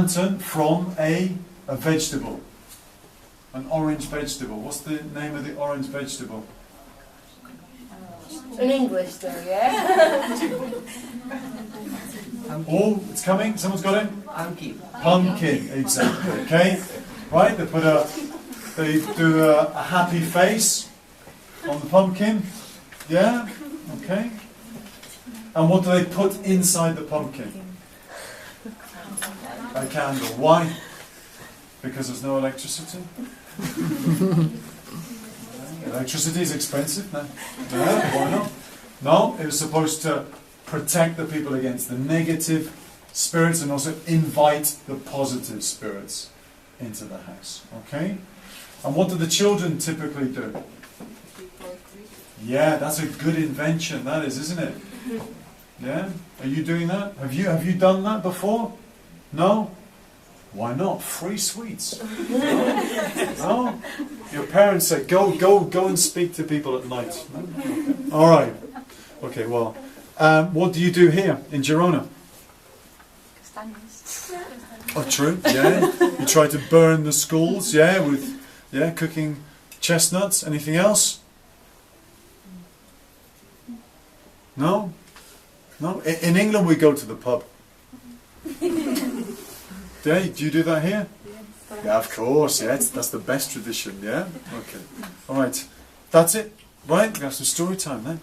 Lantern from a vegetable. An orange vegetable. What's the name of the orange vegetable? In English though, yeah? Oh, it's coming. Someone's got it? Pumpkin. Pumpkin, exactly. Okay? Right, they do a happy face on the pumpkin. Yeah? Okay. And what do they put inside the pumpkin? A candle. Why? Because there's no electricity? Electricity is expensive, no? Yeah, why not? No, it was supposed to protect the people against the negative spirits and also invite the positive spirits into the house. Okay? And what do the children typically do? Yeah, that's a good invention, that is, isn't it? Yeah? Are you doing that? Have you done that before? No? Why not? Free sweets. No? Your parents say, go and speak to people at night. No? Okay. All right. Okay, well, what do you do here in Girona? Oh, true. Yeah. You try to burn the schools, yeah, with cooking chestnuts. Anything else? No? No? In England we go to the pub. Yeah, do you do that here? Yeah, of course, yeah, that's the best tradition, yeah? Okay. Alright, that's it. Right, we have some story time then.